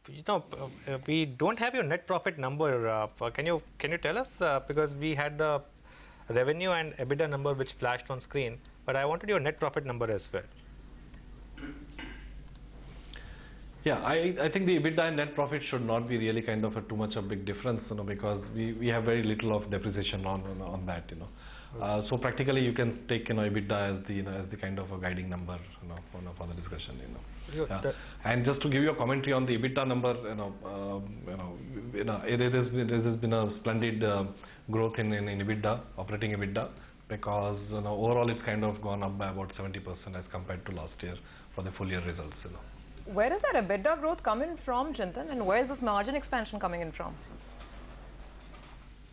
we don't have your net profit number. Can you tell us? Because we had the revenue and EBITDA number which flashed on screen, but I wanted your net profit number as well. Yeah, I think the EBITDA and net profit should not be really kind of too much a big difference, because we have very little of depreciation on that, Okay. So practically you can take EBITDA as the kind of a guiding number, for the discussion, Yeah. And just to give you a commentary on the EBITDA number, it has been a splendid growth in EBITDA, operating EBITDA, because overall it's kind of gone up by about 70% as compared to last year for the full year results, Where is that EBITDA growth coming from, Chintan, and where is this margin expansion coming in from?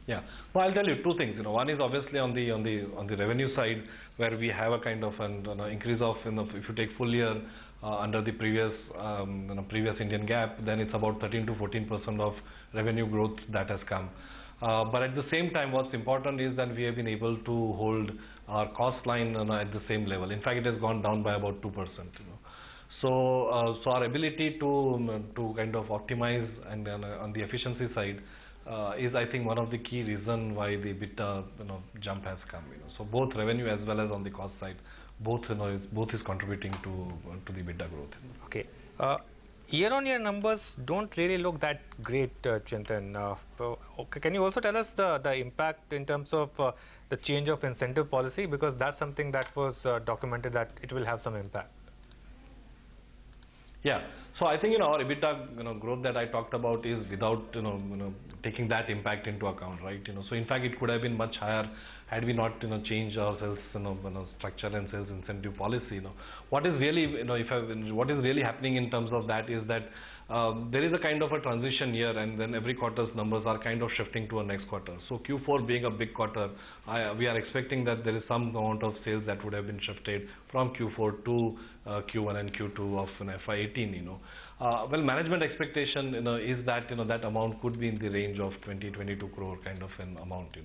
Yeah, well, I'll tell you two things. One is obviously on the revenue side, where we have a kind of an increase of, if you take full year under the previous Indian GAAP, then it's about 13 to 14% of revenue growth that has come. But at the same time, what's important is that we have been able to hold our cost line at the same level. In fact, it has gone down by about 2%. So our ability to kind of optimize and on the efficiency side is, I think, one of the key reasons why the EBITDA jump has come. So both revenue as well as on the cost side, both is contributing to the EBITDA growth. Okay. Year-on-year numbers don't really look that great, Chintan. Okay. Can you also tell us the impact in terms of the change of incentive policy, because that's something that was documented that it will have some impact. Yeah, so I think our EBITDA growth that I talked about is without taking that impact into account, right? So in fact it could have been much higher had we not changed our sales structure and sales incentive policy. What is really what is really happening in terms of that is that there is a kind of a transition year, and then every quarter's numbers are kind of shifting to a next quarter. So Q4 being a big quarter, we are expecting that there is some amount of sales that would have been shifted from Q4 to Q1 and Q2 of FY18. Well, management expectation is that that amount could be in the range of 20-22 crore kind of an amount.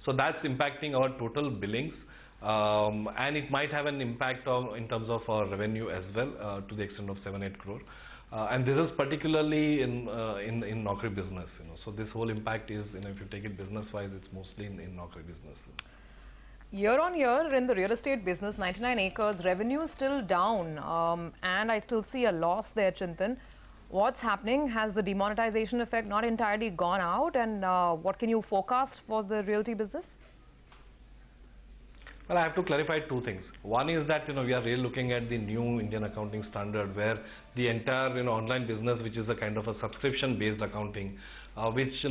So that's impacting our total billings. And it might have an impact in terms of our revenue as well, to the extent of 7-8 crore. And this is particularly in Naukri business. So this whole impact is, if you take it business-wise, it's mostly in Naukri business. Year on year in the real estate business, 99 acres, revenue is still down, and I still see a loss there, Chintan. What's happening? Has the demonetization effect not entirely gone out, and what can you forecast for the realty business? Well, I have to clarify two things. One is that we are really looking at the new Indian accounting standard, where the entire online business, which is a kind of a subscription-based accounting, which the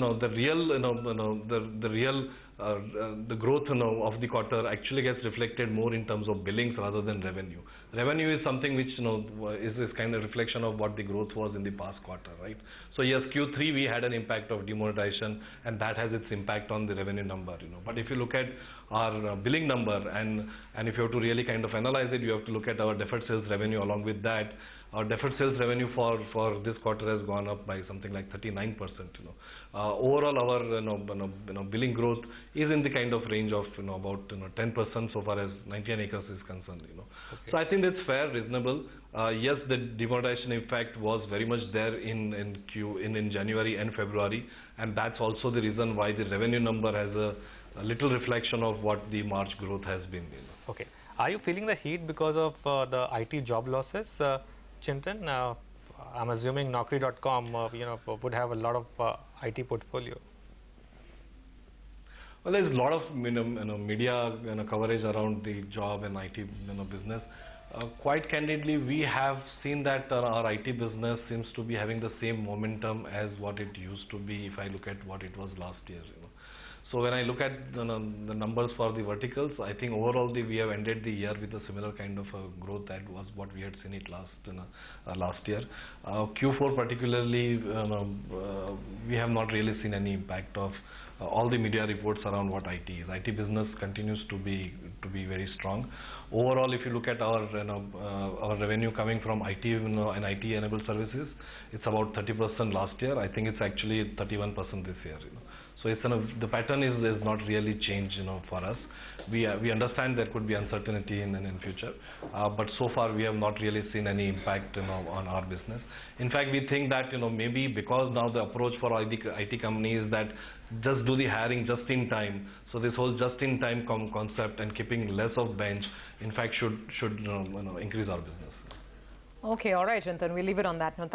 growth of the quarter actually gets reflected more in terms of billings rather than revenue. Revenue is something which is kind of reflection of what the growth was in the past quarter, right? So yes, Q3 we had an impact of demonetization, and that has its impact on the revenue number. But if you look at our billing number, and if you have to really kind of analyze it, you have to look at our deferred sales revenue along with that. Our deferred sales revenue for this quarter has gone up by something like 39%. Overall, our billing growth is in the kind of range of about 10% so far as 99 acres is concerned. Okay. So I think that's fair, reasonable. Yes, the demonetization impact was very much there in January and February, and that's also the reason why the revenue number has a little reflection of what the March growth has been. Okay. Are you feeling the heat because of the IT job losses, Chintan? I'm assuming Naukri.com, would have a lot of IT portfolio. Well, there's a lot of media coverage around the job and IT business. Quite candidly, we have seen that our IT business seems to be having the same momentum as what it used to be if I look at what it was last year. So when I look at the numbers for the verticals, I think overall we have ended the year with a similar kind of a growth that was what we had seen it last year. Q4 particularly, we have not really seen any impact of all the media reports around what IT is. IT business continues to be very strong. Overall, if you look at our revenue coming from IT and IT enabled services, it's about 30% last year. I think it's actually 31% this year. So it's the pattern is not really changed, for us. We understand there could be uncertainty in future, but so far we have not really seen any impact, on our business. In fact, we think that, maybe because now the approach for IT companies is that just do the hiring just in time. So this whole just in time concept and keeping less of bench, in fact, should increase our business. Okay, all right, Chintan, we'll leave it on that note.